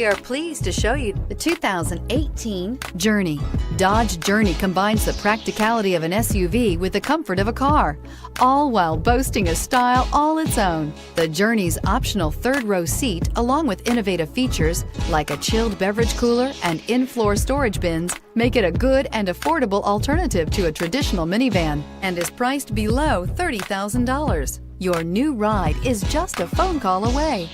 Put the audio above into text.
We are pleased to show you the 2018 Journey. Dodge Journey combines the practicality of an SUV with the comfort of a car, all while boasting a style all its own. The Journey's optional third-row seat, along with innovative features like a chilled beverage cooler and in-floor storage bins, make it a good and affordable alternative to a traditional minivan and is priced below $30,000. Your new ride is just a phone call away.